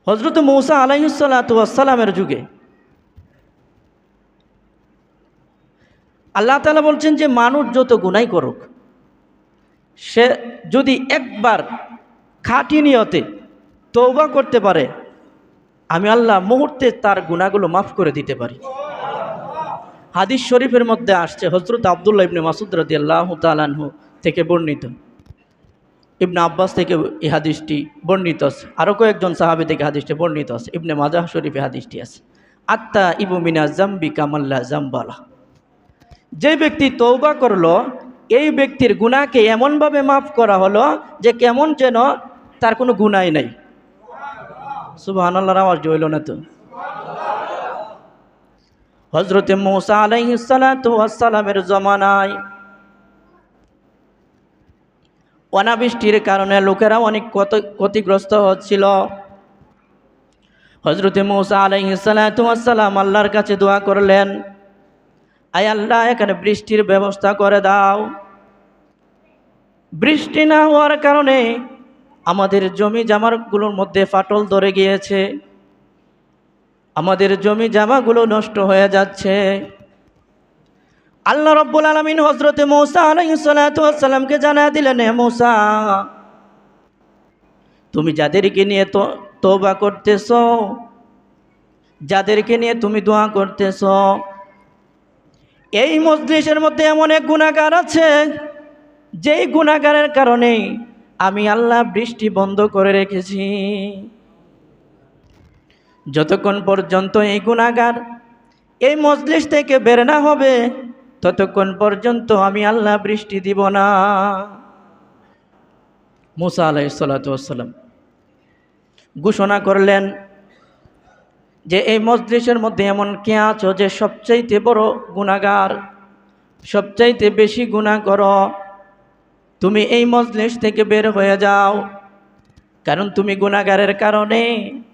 হযরত মূসা আলাইহিস সালাতু ওয়াস সালামের যুগে আল্লাহ তাআলা বলছেন যে মানুষ যত গুনাহ করুক, সে যদি একবার খাঁটি নিয়তে তওবা করতে পারে, আমি আল্লাহ মুহূর্তে তার গুনাহগুলো মাফ করে দিতে পারি। হাদিস শরীফের মধ্যে আসছে, হযরত আব্দুল্লাহ ইবনে মাসউদ রাদিয়াল্লাহু তাআলা আনহু থেকে বর্ণিত, ইবনে আব্বাস থেকে এই হাদিসটি বর্ণিত আছে, আরও কয়েকজন সাহাবী থেকে হাদিসটি বর্ণিত আছে, ইবনে মাজাহ শরীফে হাদিসটি আছে। আত্তা ইবু মিনা জামবি কামাল্লা জামবালা, যে ব্যক্তি তওবা করলো, এই ব্যক্তির গুনাহকে এমনভাবে মাফ করা হলো যে কেমন যেন তার কোনো গুনাহই নাই। সুবহানাল্লাহর আওয়াজ হইল না তো? হযরতে মূসা আলাইহিস সালাতু ওয়াস সালামের জমানায় অনাবৃষ্টির কারণে লোকেরা অনেক ক্ষতিগ্রস্ত হচ্ছিল। হযরতে মূসা আলাইহিস সালাতু ওয়াস সালাম আল্লাহর কাছে দোয়া করলেন, আয় আল্লাহ, এখানে বৃষ্টির ব্যবস্থা করে দাও। বৃষ্টি না হওয়ার কারণে আমাদের জমি জামাগুলোর মধ্যে ফাটল ধরে গিয়েছে, আমাদের জমি জামাগুলো নষ্ট হয়ে যাচ্ছে। আল্লাহ রাব্বুল আলামিন হযরতে মূসা আলাইহিস সালাতু ওয়াস সালামকে জানায় দিলেন, হে মূসা, তুমি যাদেরকে নিয়ে তওবা করতেছো, যাদেরকে নিয়ে তুমি দোয়া করতেছো, এই মজলিসের মধ্যে এমন এক গুনাহগার আছে, যেই গুনাহগারের কারণে আমি আল্লাহ বৃষ্টি বন্ধ করে রেখেছি। যতক্ষণ পর্যন্ত এই গুনাহগার এই মজলিস থেকে বের না হবে, ততক্ষণ পর্যন্ত আমি আল্লাহ বৃষ্টি দিব না। মূসা আলাইহিস সালাতু ওয়াস সালাম ঘোষণা করলেন যে এই মজলিসের মধ্যে এমন কে আছো যে সবচাইতে বড় গুনাহগার, সবচাইতে বেশি গুনাহ করো, তুমি এই মজলিস থেকে বের হয়ে যাও, কারণ তুমি গুনাহগারের কারণে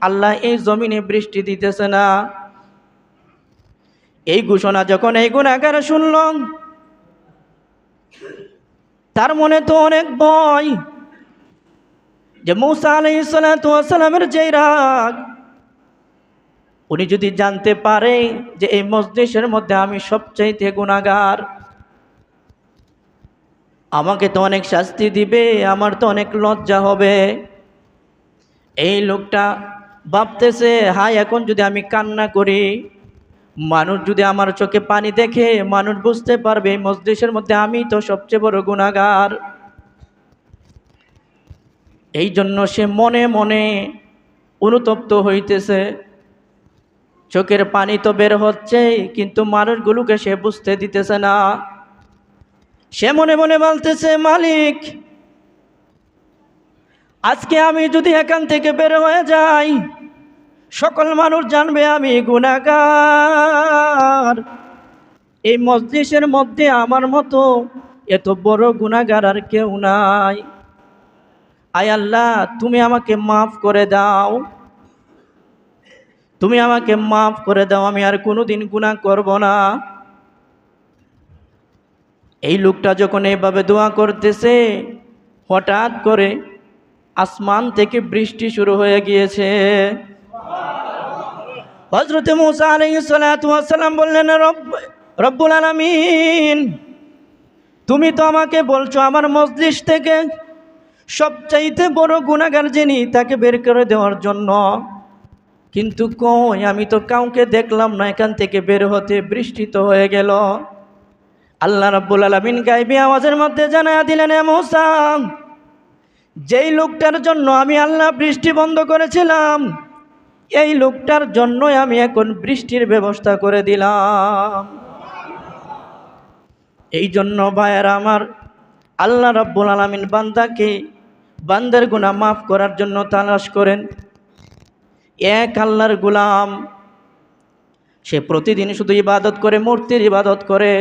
আল্লাহ এই জমিনে বৃষ্টি দিতেছে না। এই ঘোষণা যখন এই গুনাহগার শুনল, তার মনে তো অনেক ভয় যে মূসা আলাইহিস সালাতু ওয়াস সালামের যে রাগ, উনি যদি জানতে পারে যে এই মজলিসের মধ্যে আমি সবচাইতে গুনাহগার, আমাকে তো অনেক শাস্তি দিবে, আমার তো অনেক লজ্জা হবে। এই লোকটা ভাবতেছে, হায়, এখন যদি আমি কান্না করি, মানুষ যদি আমার চোখে পানি দেখে, মানুষ বুঝতে পারবে এই মজলিসের মধ্যে আমি তো সবচেয়ে বড় গুনাহগার। এই জন্য সে মনে মনে অনুতপ্ত হইতেছে, চোখের পানি তো বের হচ্ছে, কিন্তু মানুষগুলোকে সে বুঝতে দিতেছে না। সে মনে মনে বলতেছে, মালিক, আজকে আমি যদি এখান থেকে বের হয়ে যাই, সকল মানুষ জানবে আমি গুনাহগার। এই মজলিসের মধ্যে আমার মতো এত বড় গুনাহগার আর কেউ নাই। আয় আল্লাহ, তুমি আমাকে মাফ করে দাও, তুমি আমাকে মাফ করে দাও, আমি আর কোনোদিন গুনাহ করব না। এই লোকটা যখন এইভাবে দোয়া করতেছে, হঠাৎ করে আসমান থেকে বৃষ্টি শুরু হয়ে গিয়েছে। হযরতে মূসা আলাইহিস সালাতু ওয়াস সালাম বললেন, রব্বুল আলামিন, তুমি তো আমাকে বলছো আমার মজলিস থেকে সবচাইতে বড় গুনাহগার যিনি, তাকে বের করে দেওয়ার জন্য, কিন্তু কই, আমি তো কাউকে দেখলাম না এখান থেকে বের হতে, বৃষ্টি তো হয়ে গেল। আল্লাহ রাব্বুল আলামিন গায়বী আওয়াজের মধ্যে জানায়া দিলেন, হে মূসা, যেই লোকটার জন্য আমি আল্লাহ বৃষ্টি বন্ধ করেছিলাম, এই লোকটার জন্যই আমি এখন বৃষ্টির ব্যবস্থা করে দিলাম। এই জন্য ভাইয়েরা আমার, আল্লাহ রাব্বুল আলামিন বান্দার গুনাহ মাফ করার জন্য তালাশ করেন। এক আল্লাহর গোলাম, সে প্রতিদিন শুধু ইবাদত করে, মূর্তির ইবাদত করে,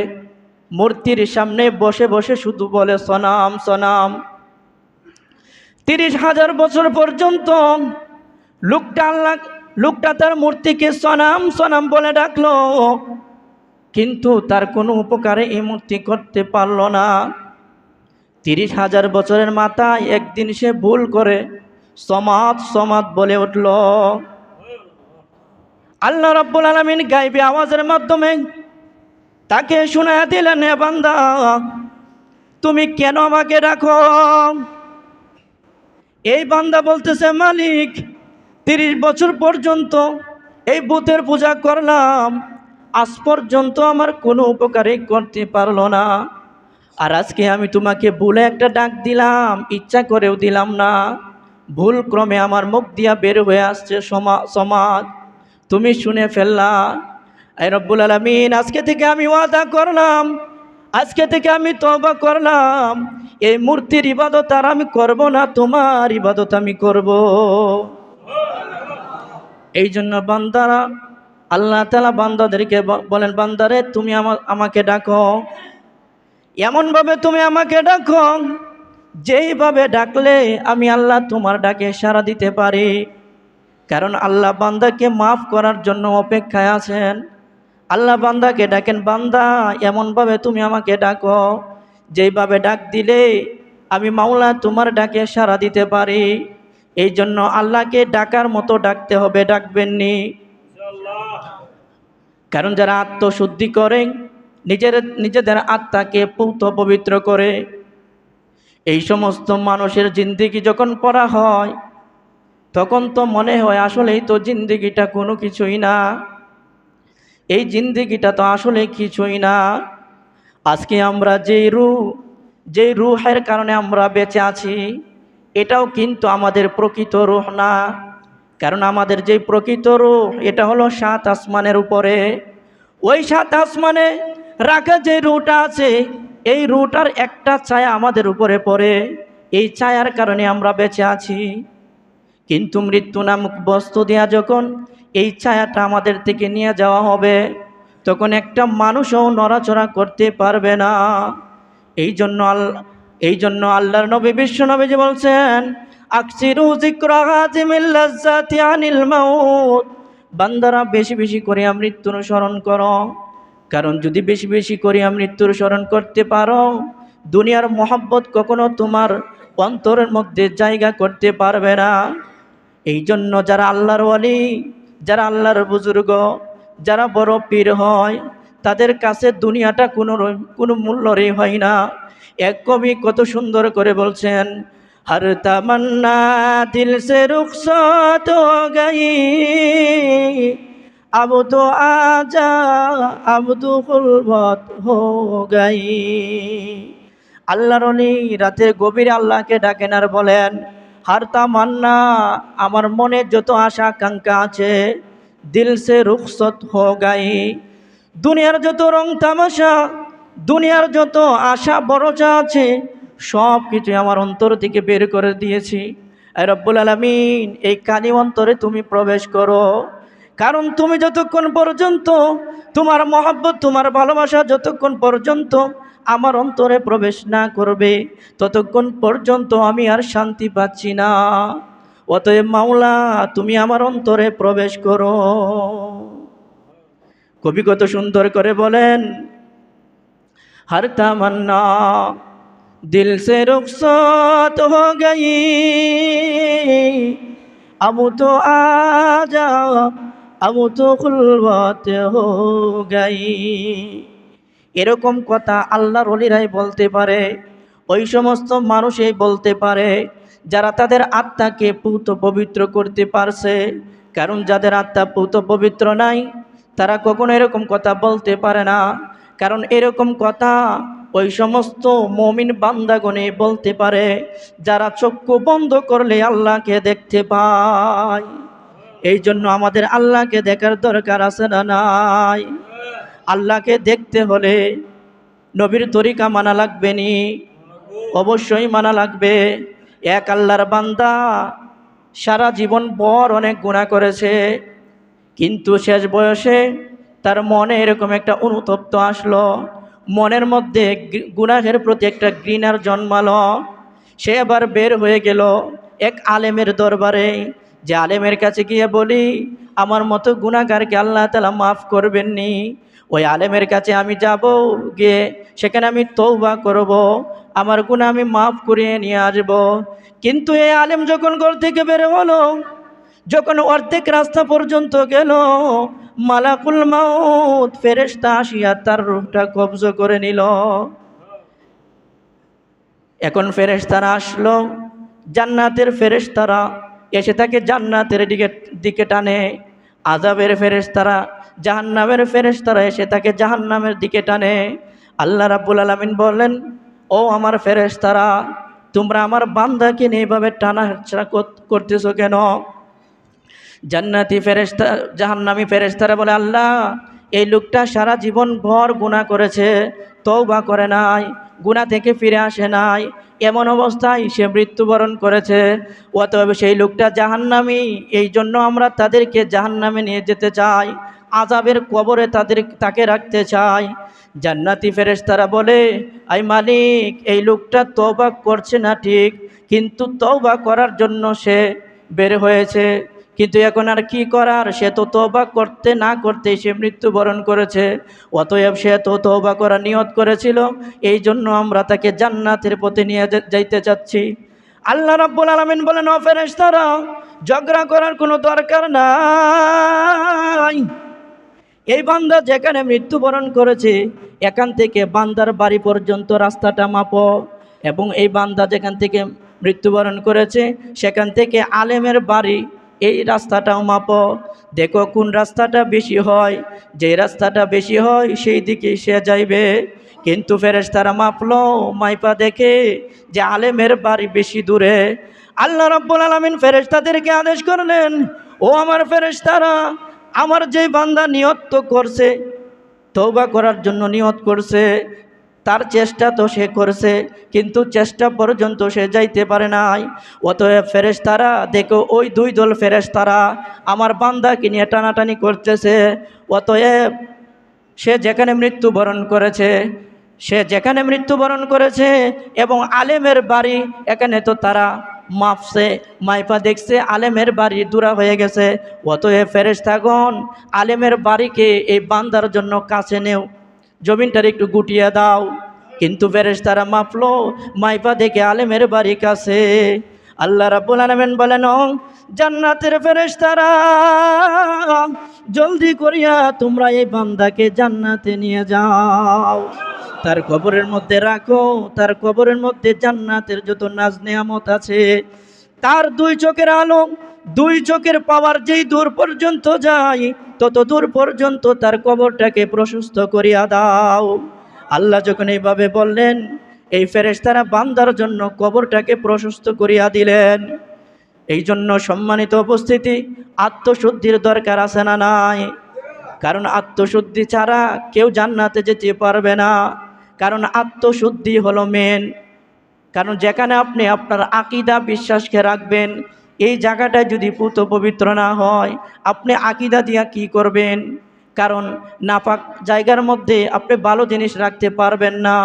মূর্তির সামনে বসে বসে শুধু বলে সনাম সনাম। 30,000 বছর পর্যন্ত লোকটা তার মূর্তিকে সনাম সনাম বলে ডাকলো, কিন্তু তার কোনো উপকারে এই মূর্তি করতে পারল না। 30,000 বছরের মাথায় একদিন সে ভুল করে সমাদ সমাদ বলে উঠল। আল্লাহ রাব্বুল আলামিন গায়বী আওয়াজের মাধ্যমে তাকে শুনায়া দিলেন, হে বান্দা, তুমি কেন আমাকে ডাকো? এই বান্দা বলতেছে, মালিক, 30 বছর পর্যন্ত এই ভূতের পূজা করলাম, আজ পর্যন্ত আমার কোনো উপকারই করতে পারলো না। আর আজকে আমি তোমাকে ভুলে একটা ডাক দিলাম, ইচ্ছা করেও দিলাম না, ভুল ক্রমে আমার মুখ দিয়া বের হয়ে আসছে সমাজ, তুমি শুনে ফেললা। এই রব্বুল আলামিন, আজকে থেকে আমি ওয়াদা করলাম, আজকে থেকে আমি তওবা করলাম, এই মূর্তির ইবাদত আর আমি করব না, তোমার ইবাদত আমি করব। এই জন্য বান্দারা, আল্লাহ তাআলা বান্দাদেরকে বলেন, বান্দারে তুমি আমাকে ডাকো, এমনভাবে তুমি আমাকে ডাকো যেইভাবে ডাকলে আমি আল্লাহ তোমার ডাকে সাড়া দিতে পারি। কারণ আল্লাহ বান্দাকে মাফ করার জন্য অপেক্ষায় আছেন। আল্লাহ বান্দাকে ডাকেন, বান্দা এমনভাবে তুমি আমাকে ডাকো যেইভাবে ডাক দিলে আমি মাওলা তোমার ডাকে সাড়া দিতে পারি। এই জন্য আল্লাহকে ডাকার মতো ডাকতে হবে, ডাকবেননি। কারণ যারা আত্মশুদ্ধি করে, নিজেদের আত্মাকে পূত পবিত্র করে, এই সমস্ত মানুষের জিন্দেগি যখন পড়া হয় তখন তো মনে হয় আসলেই তো জিন্দেগিটা কোনো কিছুই না, এই জিন্দেগিটা তো আসলে কিছুই না। আজকে আমরা যেই রুহের কারণে আমরা বেঁচে আছি, এটাও কিন্তু আমাদের প্রকৃত রূহ না। কারণ আমাদের যেই প্রকৃত রূহ, এটা হলো 7 আসমানের উপরে। ওই 7 আসমানে রাখা যে রুহটা আছে, এই রুহটার একটা ছায়া আমাদের উপরে পড়ে, এই ছায়ার কারণে আমরা বেঁচে আছি। কিন্তু মৃত্যু নামক বস্তু দেয়া যখন এই ছায়াটা আমাদের থেকে নিয়ে যাওয়া হবে, তখন একটা মানুষও নড়াচড়া করতে পারবে না। এই জন্য আল্লাহর নবী বিশ্ব নবীজি বলছেন, আকসিরু যিকরা হাজিমিল লাজ্জাতি আনিল মাউত, বান্দারা বেশি বেশি করে মৃত্যুর স্মরণ করো। কারণ যদি বেশি বেশি করে মৃত্যুর স্মরণ করতে পারো, দুনিয়ার মহব্বত কখনো তোমার অন্তরের মধ্যে জায়গা করতে পারবে না। এই জন্য যারা আল্লাহর ওয়ালি, যারা আল্লাহর বুজুর্গ, যারা বড় পীর হয়, তাদের কাছে দুনিয়াটা কোনো মূল্যরই হয় না। এক কবি কত সুন্দর করে বলছেন, হর তামান্না দিল সে রুখসত হো গই, আব তো আজা আব তো খুলবত হো গই। আল্লাহর ওলি রাতের গভীরে আল্লাহকে ডাকেন আর বলেন, হর তামান্না, আমার মনে যত আশা আকাঙ্ক্ষা আছে, দিল সে রুখসত হো গাই, দুনিয়ার যত রং তামাশা, দুনিয়ার যত আশা ভরসা আছে, সব কিছু আমার অন্তর থেকে বের করে দিয়েছি। রব্বুল আলামিন, এই কানি অন্তরে তুমি প্রবেশ করো। কারণ তুমি যতক্ষণ পর্যন্ত তোমার মহব্বত, তোমার ভালোবাসা যতক্ষণ পর্যন্ত আমার অন্তরে প্রবেশ না করবে, ততক্ষণ পর্যন্ত আমি আর শান্তি পাচ্ছি না। অতএব মাওলা, তুমি আমার অন্তরে প্রবেশ করো। কবি কত সুন্দর করে বলেন, হর তামান্না দিল সে রুখসত হো গই, আব তো আজা আব তো খুলবত হো গই। এরকম কথা আল্লাহর ওলিরাই বলতে পারে, ওই সমস্ত মানুষই বলতে পারে যারা তাদের আত্মাকে পূত পবিত্র করতে পারছে। কারণ যাদের আত্মা পূত পবিত্র নাই, তারা কখনো এরকম কথা বলতে পারে না। কারণ এরকম কথা ওই সমস্ত মুমিন বান্দাগণে বলতে পারে যারা চক্ষু বন্ধ করলে আল্লাহকে দেখতে পায়। এই জন্য আমাদের আল্লাহকে দেখার দরকার আছে না নাই? আল্লাহকে দেখতে হলে নবীর তরিকা মানা লাগবে নি? অবশ্যই মানা লাগবে। এক আল্লাহর বান্দা সারা জীবন ভর অনেক গুনাহ করেছে, কিন্তু শেষ বয়সে তার মনে এরকম একটা অনুতপ্ত আসলো, মনের মধ্যে গুনাহের প্রতি একটা ঘৃণার জন্মালো। সে আবার বের হয়ে গেল এক আলেমের দরবারে, যে আলেমের কাছে গিয়ে বলি, আমার মতো গুনাহগারকে আল্লাহ তাআলা মাফ করবেননি। ওই আলেমের কাছে আমি যাব, গিয়ে সেখানে আমি তওবা করব, আমার গুনাহ আমি মাফ করিয়ে নিয়ে আসব। কিন্তু এই আলেম যখন ঘর থেকে বের হলো, যখন অর্ধেক রাস্তা পর্যন্ত গেল, মালাকুল মাউত ফেরেশতা আসিয়া তার রূহটা কবজ করে নিল। এখন ফেরেশতারা আসলো, জান্নাতের ফেরেশতারা এসে তাকে জান্নাতের দিকে টানে, আযাবের ফেরেশতারা, জাহান্নামের ফেরেশতারা এসে তাকে জাহান্নামের দিকে টানে। আল্লাহ রাব্বুল আলামিন বললেন, ও আমার ফেরেশতারা, তোমরা আমার বান্দাকে নিয়ে এভাবে টানাহেঁচড়া করতেছো কেন? জান্নাতি ফেরেশতা জাহান্নামী ফেরেশতারা বলে, আল্লাহ, এই লোকটা সারা জীবন ভর গুনাহ করেছে, তওবা করে নাই, গুনাহ থেকে ফিরে আসে নাই, এমন অবস্থায় সে মৃত্যুবরণ করেছে, অতএব সেই লোকটা জাহান্নামী। এই জন্য আমরা তাদেরকে জাহান্নামে নিয়ে যেতে চাই, আযাবের কবরে তাকে রাখতে চাই। জান্নাতি ফেরেশতারা বলে, আই মালিক, এই লোকটা তওবা করছে না ঠিক, কিন্তু তওবা করার জন্য সে বের হয়েছে, কিন্তু এখন আর কি করার, সে তো তওবা করতে না করতেই সে মৃত্যুবরণ করেছে, অতএব সে তো তওবা করার নিয়ত করেছিল, এই জন্য আমরা তাকে জান্নাতের পথে নিয়ে যাইতে চাচ্ছি। আল্লাহ রাব্বুল আলামিন বলেন, ও ফেরেশতারা, ঝগড়া করার কোনো দরকার নাই। এই বান্দা যেখানে মৃত্যুবরণ করেছে, এখান থেকে বান্দার বাড়ি পর্যন্ত রাস্তাটা মাপো, এবং এই বান্দা যেখান থেকে মৃত্যুবরণ করেছে সেখান থেকে আলেমের বাড়ি এই রাস্তাটাও মাপো, দেখো কোন রাস্তাটা বেশি হয়, যে রাস্তাটা বেশি হয় সেই দিকে সে যাইবে। কিন্তু ফেরেশতারা মাপলো, মাইপা দেখে যে আলেমের বাড়ি বেশি দূরে। আল্লাহ রাব্বুল আলামিন ফেরেশতাদেরকে আদেশ করলেন, ও আমার ফেরেশতারা, আমার যে বান্দা নিয়ত করছে, তওবা করার জন্য নিয়ত করছে, তার চেষ্টা তো সে করছে, কিন্তু চেষ্টা পর্যন্ত সে যাইতে পারে নাই, অতএব ফেরেশতারা দেখো ওই দুই দল ফেরেশতারা আমার বান্দাকে নিয়ে টানাটানি করতেছে। অতএব সে যেখানে মৃত্যুবরণ করেছে এবং আলেমের বাড়ি, এখানে তো তারা মাপছে, মাইপা দেখছে আলেমের বাড়ি দূরা হয়ে গেছে, অতএব ফেরেশতাগণ আলেমের বাড়িকে এই বান্দার জন্য কাছে নেও, জমিনটার একটু গুটিয়ে দাও। কিন্তু ফেরেশতারা মাপলো, মাইপা দেখে আলেমের বাড়ি কাছে। আল্লাহ রাব্বুল আলামিন বলেন, জান্নাতের ফেরেশতারা, জলদি করিয়া তোমরা এই বান্দাকে জান্নাতে নিয়ে যাও, তার কবরের মধ্যে রাখো, তার কবরের মধ্যে জান্নাতের যত নাজ নেয়ামত আছে, তার দুই চোখের আলো, দুই চোখের পাওয়ার যেই দূর পর্যন্ত যায়, তত দূর পর্যন্ত তার কবরটাকে প্রশস্ত করিয়া দাও। আল্লাহ যখন এইভাবে বললেন, এই ফেরেশতারা বান্দার জন্য কবরটাকে প্রশস্ত করিয়া দিলেন। এই জন্য সম্মানিত উপস্থিতি, আত্মশুদ্ধির দরকার আছে না নাই? কারণ আত্মশুদ্ধি ছাড়া কেউ জান্নাতে যেতে পারবে না, কারণ আত্মশুদ্ধি হলো মেন। কারণ যেখানে আপনি আপনার আকীদা বিশ্বাসকে রাখবেন, এই জায়গাটায় যদি পুত পবিত্র না হয়, আপনি আকীদা দিয়া কি করবেন? কারণ নাপাক জায়গার মধ্যে আপনি ভালো জিনিস রাখতে পারবেন না,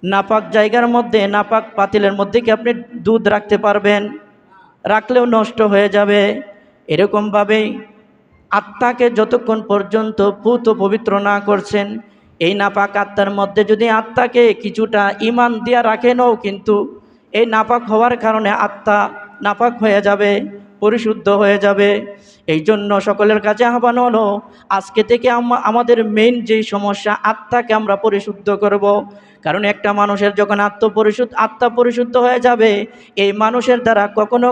নাপাক জায়গার মধ্যে, নাপাক পাতিলের মধ্যে কি আপনি দুধ রাখতে পারবেন? রাখলেও নষ্ট হয়ে যাবে। এরকমভাবেই আত্মাকে যতক্ষণ পর্যন্ত পুত পবিত্র না করছেন, এই নাপাক আত্মার মধ্যে যদি আত্মাকে কিছুটা ঈমান দিয়া রাখেনও, কিন্তু এই নাপাক হওয়ার কারণে আত্মা নাপাক হয়ে যাবে, পরিশুদ্ধ হয়ে যাবে। এই জন্য সকলের কাছে আহ্বান হলো, আজকে থেকে আমাদের মেইন যেই সমস্যা, আত্মাকে আমরা পরিশুদ্ধ করব। কারণ একটা মানুষের যখন আত্মা পরিশুদ্ধ হয়ে যাবে, এই মানুষের দ্বারা কখনো